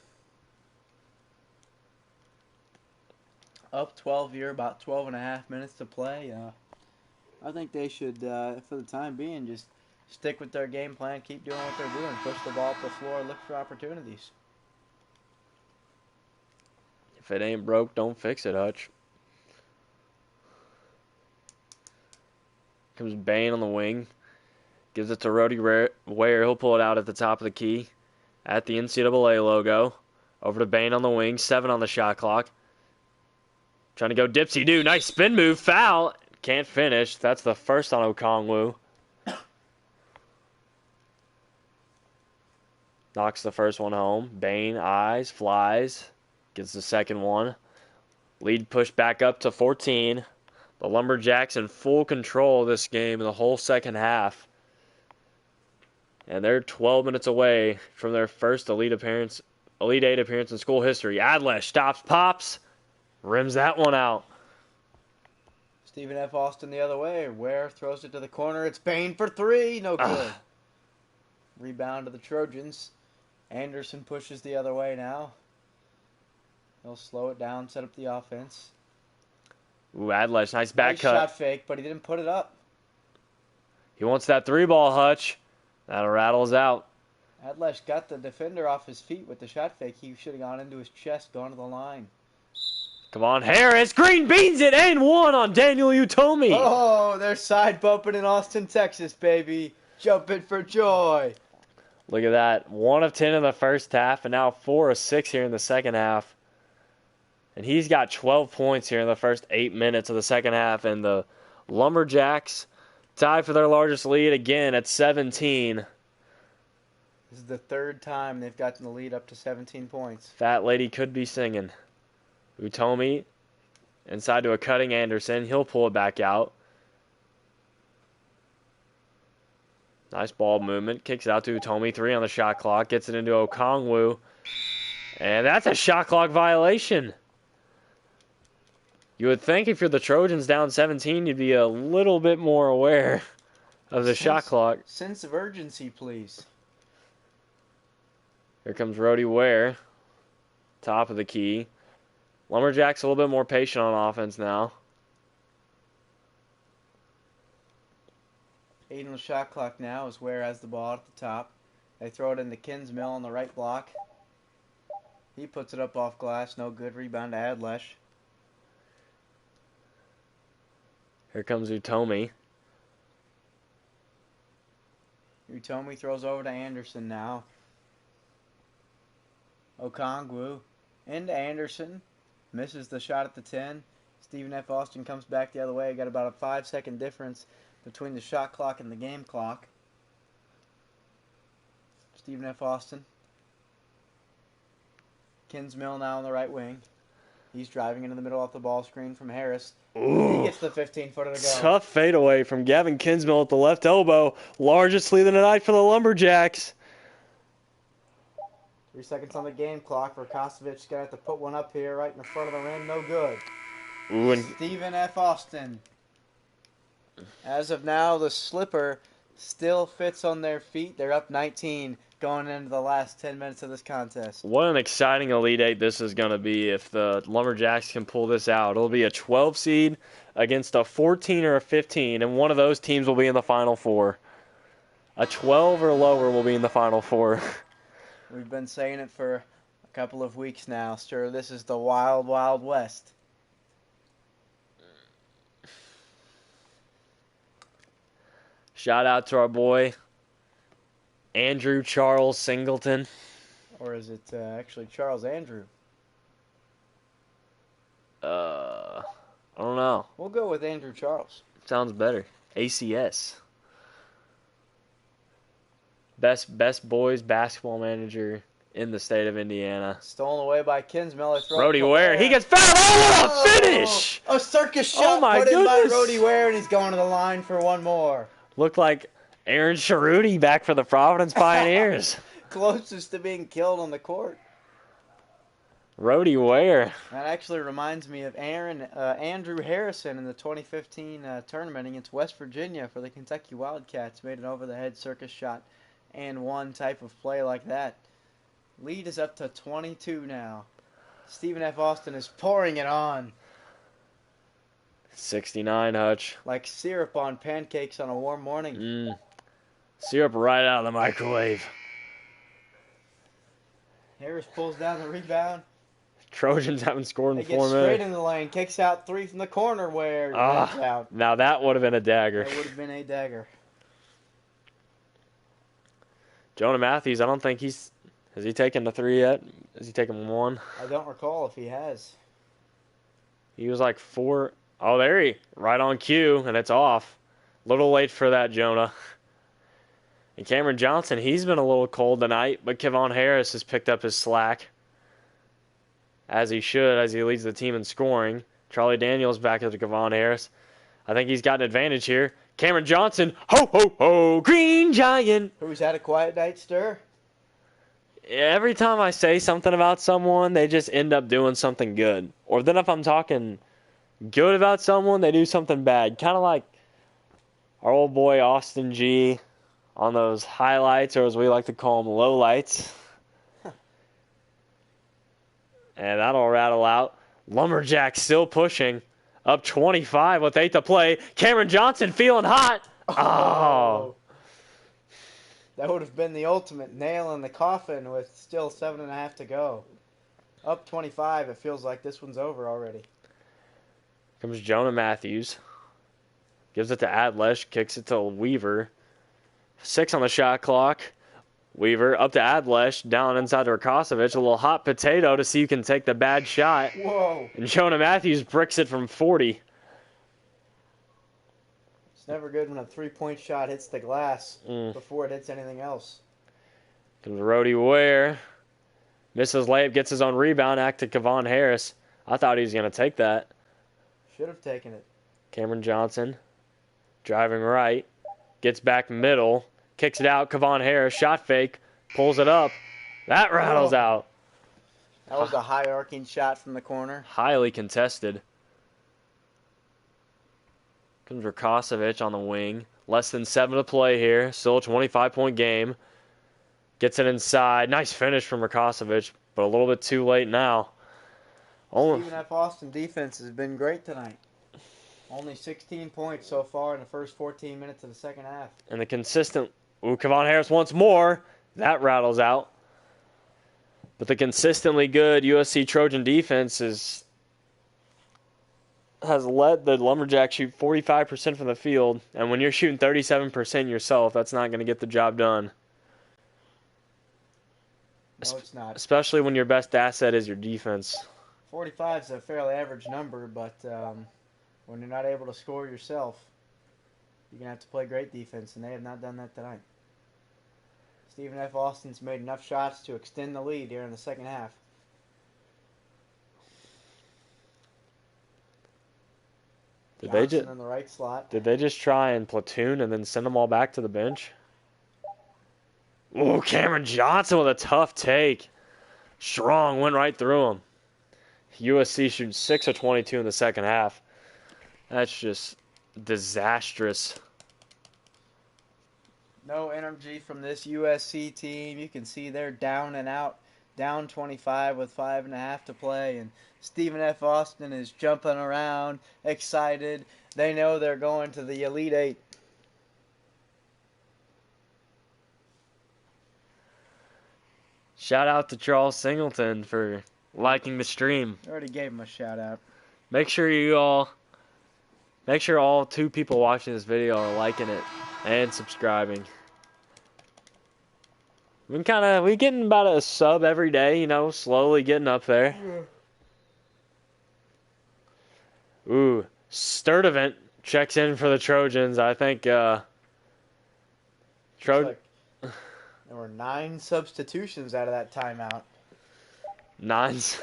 Up 12 here, about 12 and a half minutes to play. I think they should, for the time being, just stick with their game plan, keep doing what they're doing, push the ball up the floor, look for opportunities. If it ain't broke, don't fix it, Hutch. Comes Bain on the wing. Gives it to Rhodey Ware. He'll pull it out at the top of the key. At the NCAA logo. Over to Bain on the wing. 7 on the shot clock. Trying to go dipsy-do. Nice spin move. Foul. Can't finish. That's the first on Okongwu. Knocks the first one home. Bain eyes. Flies. Gets the second one. Lead pushed back up to 14. The Lumberjacks in full control of this game in the whole second half. And they're 12 minutes away from their first Elite Eight appearance in school history. Adlesh stops, pops, rims that one out. Stephen F. Austin the other way. Ware throws it to the corner. It's Bain for 3. No good. Rebound to the Trojans. Anderson pushes the other way now. He'll slow it down, set up the offense. Ooh, Adlesh, nice back cut. Shot fake, but he didn't put it up. He wants that 3-ball, Hutch. That'll rattles out. Adlesh got the defender off his feet with the shot fake. He should have gone into his chest, gone to the line. Come on, Harris. Green beans it and 1 on Daniel Utomi. Oh, they're side bumping in Austin, Texas, baby. Jumping for joy. Look at that. 1 of 10 in the first half, and now 4 of 6 here in the second half. And he's got 12 points here in the first 8 minutes of the second half. And the Lumberjacks tie for their largest lead again at 17. This is the third time they've gotten the lead up to 17 points. Fat lady could be singing. Utomi inside to a cutting Anderson. He'll pull it back out. Nice ball movement. Kicks it out to Utomi. 3 on the shot clock. Gets it into Okongwu. And that's a shot clock violation. You would think if you're the Trojans down 17, you'd be a little bit more aware of the shot clock. Sense of urgency, please. Here comes Rhodey Ware. Top of the key. Lumberjacks a little bit more patient on offense now. 8 on the shot clock now as Ware has the ball at the top. They throw it into Kinsmill on the right block. He puts it up off glass. No good. Rebound to Adlesh. Here comes Utomi. Utomi throws over to Anderson now. Okongwu into Anderson. Misses the shot at the 10. Stephen F. Austin comes back the other way. Got about a 5-second difference between the shot clock and the game clock. Stephen F. Austin. Kinsmill now on the right wing. He's driving into the middle off the ball screen from Harris. Ooh. He gets the 15-footer to go. Tough fadeaway from Gavin Kinsmill at the left elbow. Largest lead of the night for the Lumberjacks. 3 seconds on the game clock. Verkosevic's going to have to put one up here right in the front of the rim. No good. Ooh, and Stephen F. Austin. As of now, the slipper still fits on their feet. They're up 19 going into the last 10 minutes of this contest. what an exciting Elite Eight this is going to be if the Lumberjacks can pull this out. It'll be a 12 seed against a 14 or a 15, and one of those teams will be in the Final Four. A 12 or lower will be in the Final Four. We've been saying it for a couple of weeks now, sir. This is the wild, wild west. Shout out to our boy Andrew Charles Singleton. Or is it actually Charles Andrew? I don't know. We'll go with Andrew Charles. Sounds better. ACS. Best boys basketball manager in the state of Indiana. Stolen away by Kinsmiller. Rhodey Ware. He gets fouled. Oh, what a finish! A circus shot put in by Rhodey Ware, and he's going to the line for one more. Looked like Aaron Cerruti back for the Providence Pioneers. Closest to being killed on the court. Rhodey Ware. That actually reminds me of Andrew Harrison in the 2015 tournament against West Virginia for the Kentucky Wildcats. Made an over-the-head circus shot and one type of play like that. Lead is up to 22 now. Stephen F. Austin is pouring it on. 69, Hutch. Like syrup on pancakes on a warm morning. Syrup right out of the microwave. Harris pulls down the rebound. Trojans haven't scored in 4 minutes. Gets straight in the lane. Kicks out three from the corner where out. Now that would have been a dagger. That would have been a dagger. Jonah Matthews, I don't think has he taken the 3 yet? Has he taken 1? I don't recall if he has. He was like 4. Oh, right on cue, and it's off. Little late for that, Jonah. And Cameron Johnson, he's been a little cold tonight, but Kevon Harris has picked up his slack. As he should, as he leads the team in scoring. Charlie Daniels back up to Kevon Harris. I think he's got an advantage here. Cameron Johnson, ho, ho, ho, Green Giant. Who's had a quiet night, Stir? Every time I say something about someone, they just end up doing something good. Or then if I'm talking good about someone, they do something bad. Kind of like our old boy Austin G on those highlights, or as we like to call them, lowlights. And that'll rattle out. Lumberjacks still pushing. Up 25 with 8 to play. Cameron Johnson feeling hot. Oh. That would have been the ultimate nail in the coffin with still 7.5 to go. Up 25, it feels like this one's over already. Comes Jonah Matthews. Gives it to Adlesh. Kicks it to Weaver. 6 on the shot clock. Weaver up to Adlesh. Down inside to Rakosovic. A little hot potato to see who can take the bad shot. Whoa. And Jonah Matthews bricks it from 40. It's never good when a three-point shot hits the glass before it hits anything else. Comes Rhodey Ware. Misses layup. Gets his own rebound. Back to Kevon Harris. I thought he was going to take that. Should have taken it. Cameron Johnson. Driving right. Gets back middle. Kicks it out. Kevon Harris. Shot fake. Pulls it up. That rattles out. That was a high arcing shot from the corner. Highly contested. Comes Rakosovic on the wing. Less than 7 to play here. Still a 25-point game. Gets it inside. Nice finish from Rakosovic, but a little bit too late now. Stephen F. Austin defense has been great tonight. Only 16 points so far in the first 14 minutes of the second half. And the consistent... Ooh, Kevon Harris once more. That rattles out. But the consistently good USC Trojan defense has let the Lumberjacks shoot 45% from the field. And when you're shooting 37% yourself, that's not going to get the job done. No, it's not. Especially when your best asset is your defense. 45 is a fairly average number, but when you're not able to score yourself, you're going to have to play great defense, and they have not done that tonight. Stephen F. Austin's made enough shots to extend the lead here in the second half. Did Johnson in the right slot. Did they just try and platoon and then send them all back to the bench? Ooh, Cameron Johnson with a tough take. Strong, went right through him. USC shooting 6 of 22 in the second half. That's just disastrous. No energy from this USC team. You can see they're down and out. Down 25 with 5.5 to play. And Stephen F. Austin is jumping around, excited. They know they're going to the Elite Eight. Shout out to Charles Singleton for liking the stream. I already gave him a shout out. Make sure all 2 people watching this video are liking it and subscribing. We getting about a sub every day, slowly getting up there. Ooh, Sturdivant checks in for the Trojans. I think Looks like there were 9 substitutions out of that timeout. Nines.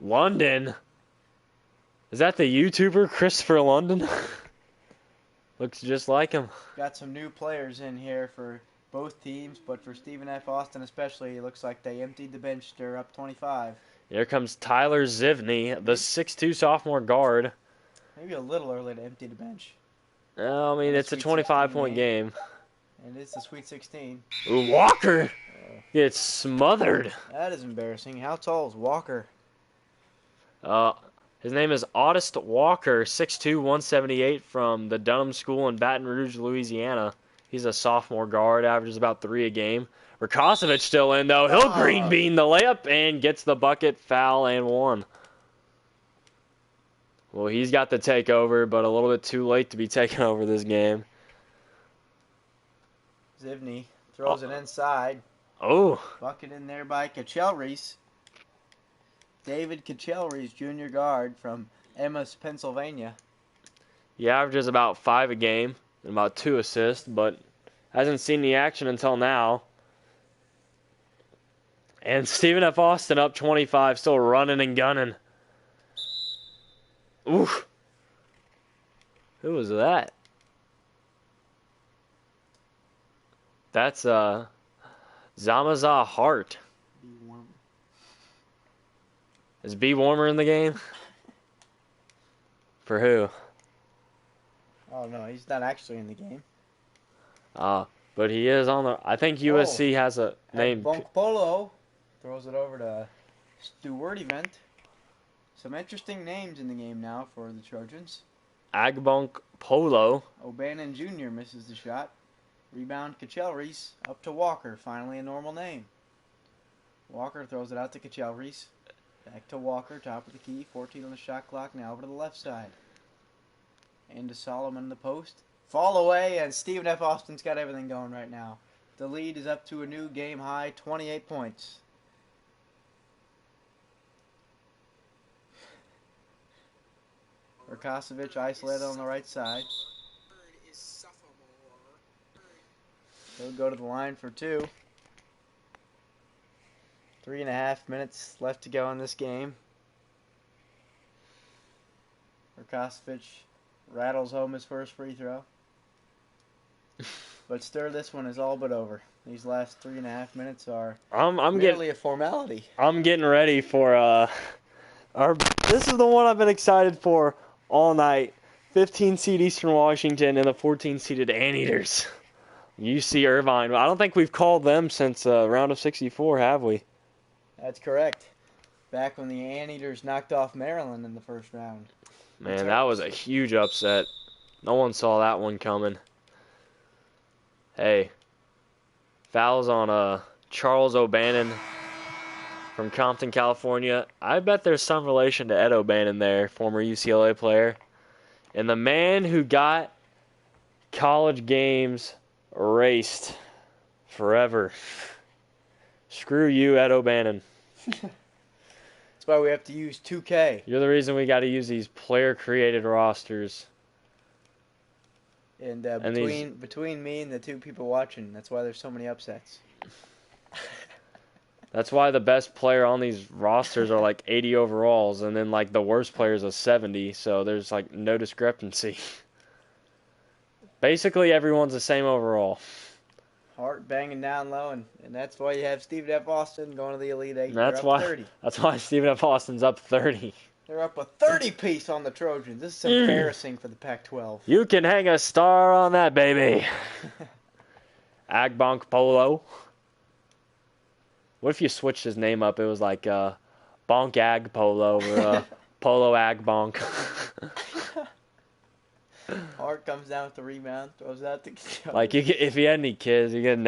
London. Is that the YouTuber Christopher London? Looks just like him. Got some new players in here for both teams, but for Stephen F. Austin especially, it looks like they emptied the bench. They're up 25. Here comes Tyler Zivney, the 6'2 sophomore guard. Maybe a little early to empty the bench. I mean, it's a 25-point game. And it's the Sweet 16. Ooh, Walker gets smothered. That is embarrassing. How tall is Walker? His name is Audist Walker, 6'2", 178, from the Dunham School in Baton Rouge, Louisiana. He's a sophomore guard, averages about 3 a game. Rakosovic still in, though. He'll green bean the layup and gets the bucket, foul, and 1. Well, he's got the takeover, but a little bit too late to be taking over this game. Zivney throws it inside. Oh. Bucket in there by Kachelries. David Kachelries, junior guard from Emmaus, Pennsylvania. He averages about 5 a game and about 2 assists, but hasn't seen the action until now. And Stephen F. Austin up 25, still running and gunning. Oof. Who was that? That's Zamaza Hart. Is B Warmer in the game? For who? Oh no, he's not actually in the game. But he is on the. I think USC has a name. Bunk Polo throws it over to Stewart Event. Some interesting names in the game now for the Trojans. Agbunk Polo. O'Bannon Jr. misses the shot. Rebound Kachelries up to Walker. Finally a normal name. Walker throws it out to Kachelries. Back to Walker, top of the key. 14 on the shot clock. Now over to the left side. And to Solomon in the post. Fall away, and Stephen F. Austin's got everything going right now. The lead is up to a new game high, 28 points. Rakosovic isolated on the right side. He'll go to the line for 2. 3.5 minutes left to go in this game. Rakosovic rattles home his first free throw. But this one is all but over. These last 3.5 minutes are merely a formality. I'm getting ready for this is the one I've been excited for all night. 15 seed Eastern Washington and the 14 seeded Anteaters. UC Irvine. I don't think we've called them since round of 64, have we? That's correct. Back when the Anteaters knocked off Maryland in the first round. Man, that was a huge upset. No one saw that one coming. Hey, fouls on Charles O'Bannon from Compton, California. I bet there's some relation to Ed O'Bannon there, former UCLA player. And the man who got college games erased forever. Screw you, Ed O'Bannon. That's why we have to use 2K. You're the reason we got to use these player-created rosters. And between me and the 2 people watching, that's why there's so many upsets. That's why the best player on these rosters are like 80 overalls, and then like the worst player is a 70, so there's like no discrepancy. Basically, everyone's the same overall. Hart banging down low, and that's why you have Stephen F. Austin going to the Elite Eight. That's why Stephen F. Austin's up 30. They're up a 30-piece on the Trojans. This is embarrassing for the Pac-12. You can hang a star on that, baby. Agbonk Polo. What if you switched his name up? It was like Bonk Ag Polo or Polo Ag Bonk. Hart comes down with the rebound, throws it out to Like, if he had any kids, you could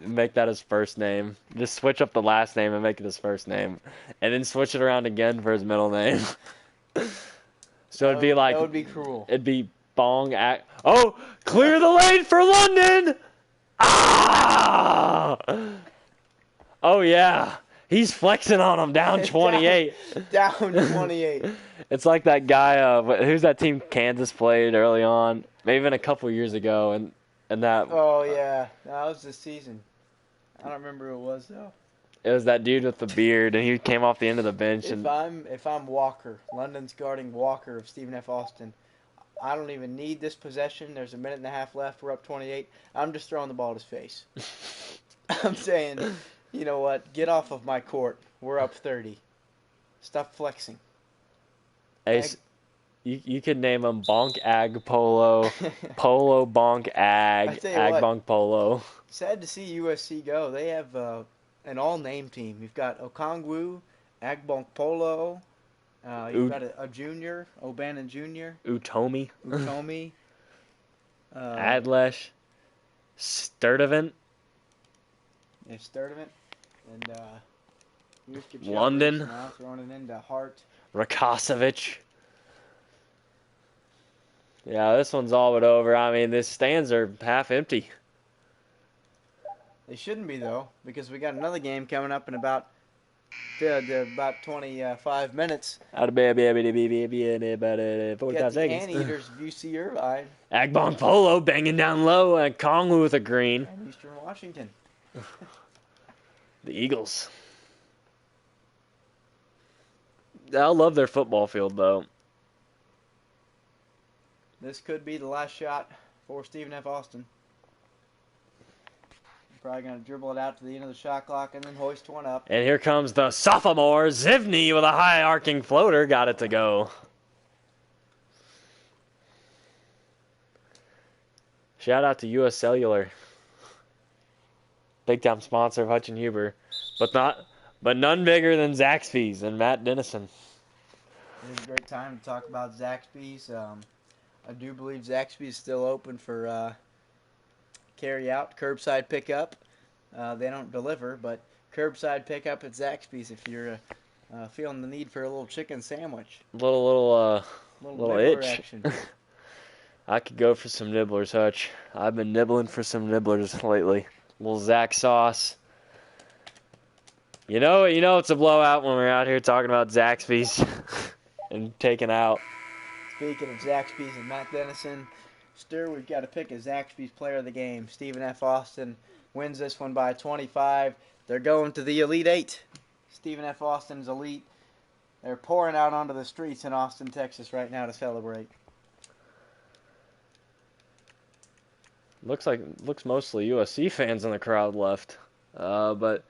make that his first name. Just switch up the last name and make it his first name. And then switch it around again for his middle name. So it'd be like... That would be cruel. It'd be Bong Ag... Oh! Clear the lane for London! Ah! Oh, yeah. He's flexing on him, down 28. Down 28. It's like that guy, who's that team Kansas played early on? Maybe even a couple years ago. And that Oh, yeah. That was this season. I don't remember who it was, though. it was that dude with the beard, and he came off the end of the bench. If I'm Walker, London's guarding Walker of Stephen F. Austin, I don't even need this possession. There's a minute and a half left. We're up 28. I'm just throwing the ball at his face. I'm saying, you know what? Get off of my court. We're up 30. Stop flexing. Hey, you could name him Bonk Ag Polo, Polo Bonk Ag, Ag Bonk Polo. Sad to see USC go. They have an all-name team. You've got Okongwu, Agbonk Polo. You've got a junior, O'Bannon Jr. Utomi. Adlesh. Sturdivant. Yeah, Sturdivant. And London. Now throwing it into Hart. Rakosovic. Yeah, this one's all but over. I mean, the stands are half empty. They shouldn't be, though, because we got another game coming up in about 25 minutes. Got the Anteaters of UC Irvine. Agbonk Polo banging down low, and Kongwu with a green. And Eastern Washington. The Eagles. I love their football field, though. This could be the last shot for Stephen F. Austin. Probably going to dribble it out to the end of the shot clock and then hoist one up. And here comes the sophomore, Zivney, with a high arcing floater. Got it to go. Shout out to US Cellular. Big time sponsor of Hutch and Huber. But none bigger than Zaxby's and Matt Dennison. It is a great time to talk about Zaxby's. I do believe Zaxby's is still open for carry out, curbside pickup. They don't deliver, but curbside pickup at Zaxby's if you're feeling the need for a little chicken sandwich. Little itch. Action. I could go for some nibblers, Hutch. I've been nibbling for some nibblers lately. A little Zax sauce. You know it's a blowout when we're out here talking about Zaxby's and taking out. Speaking of Zaxby's and Matt Dennison, Stu, we've got to pick a Zaxby's player of the game. Stephen F. Austin wins this one by 25. They're going to the Elite Eight. Stephen F. Austin's elite. They're pouring out onto the streets in Austin, Texas right now to celebrate. Looks mostly USC fans in the crowd left. But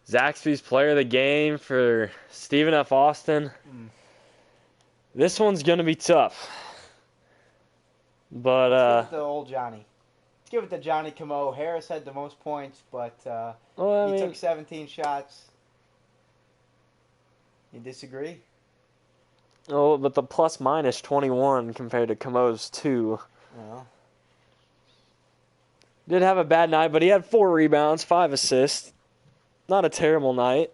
Zaxby's player of the game for Stephen F. Austin. This one's going to be tough. But let's give it to old Johnny. Let's give it to Johnny Camo. Harris had the most points, but he took 17 shots. You disagree? Oh, but the plus minus 21 compared to Camo's 2. Well, did have a bad night, but he had 4 rebounds, 5 assists. Not a terrible night.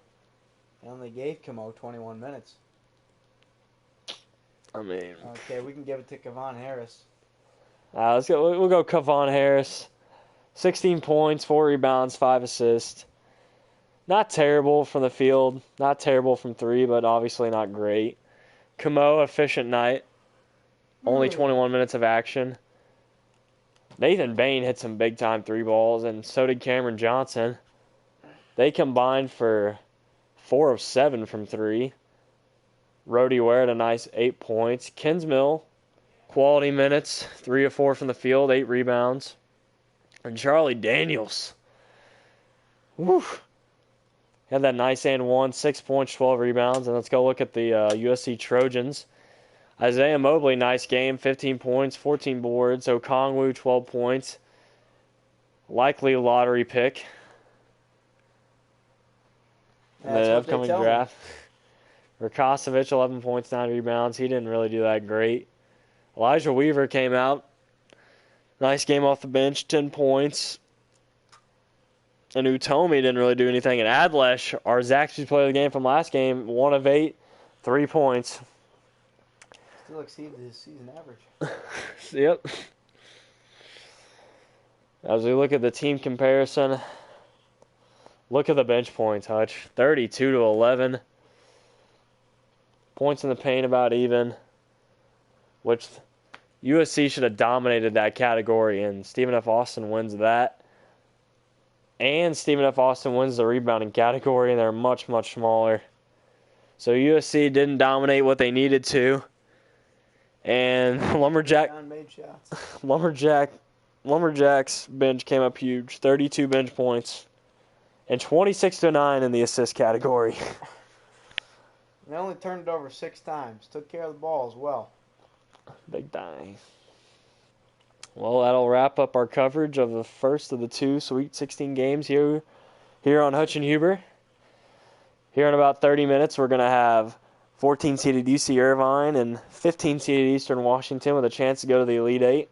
They only gave Camo 21 minutes. I mean, okay, we can give it to Kevon Harris. Let's go. We'll go Kevon Harris. 16 points, 4 rebounds, 5 assists. Not terrible from the field. Not terrible from 3, but obviously not great. Camo, efficient night. Only 21 minutes of action. Nathan Bain hit some big-time 3 balls, and so did Cameron Johnson. They combined for 4 of 7 from 3. Rhodey Ware had a nice 8 points. Kinsmill, quality minutes, 3 of 4 from the field, 8 rebounds. And Charlie Daniels, had that nice and 1, 6 points, 12 rebounds. And let's go look at the USC Trojans. Isaiah Mobley, nice game, 15 points, 14 boards. Okongwu, 12 points. Likely lottery pick in the upcoming draft. Rakosovic, 11 points, 9 rebounds. He didn't really do that great. Elijah Weaver came out. Nice game off the bench, 10 points. And Utomi didn't really do anything. And Adlesh, our Zaxby's player of the game from last game, 1 of 8, 3 points. Still exceeded his season average. Yep. As we look at the team comparison, look at the bench points, Hutch. 32 to 11. Points in the paint about even, which USC should have dominated that category, and Stephen F. Austin wins that. And Stephen F. Austin wins the rebounding category, and they're much, much smaller. So USC didn't dominate what they needed to. And Lumberjack's bench came up huge. 32 bench points. And 26 to 9 in the assist category. They only turned it over 6 times. Took care of the ball as well. Big time. Well, that'll wrap up our coverage of the first of the 2 Sweet 16 games here on Hutch and Huber. Here in about 30 minutes, we're going to have 14-seeded UC Irvine and 15-seeded Eastern Washington with a chance to go to the Elite Eight.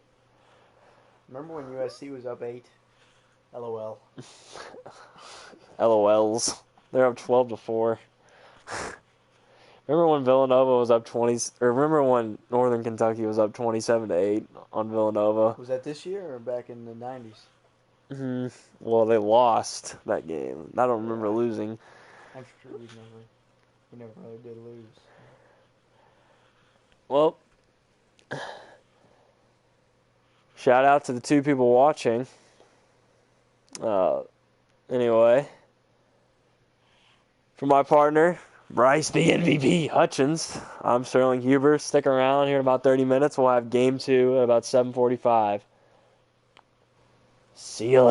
Remember when USC was up 8? LOL. LOLs. They're up 12 to 4. Remember when Villanova was up 20? Or remember when Northern Kentucky was up 27 to 8 on Villanova? Was that this year or back in the 90s? Well, they lost that game. I don't remember losing. I'm sure we never really did lose. Well, shout out to the 2 people watching. Anyway, for my partner, Bryce the MVP Hutchins, I'm Sterling Huber. Stick around here in about 30 minutes. We'll have game 2 at about 7:45. See you later.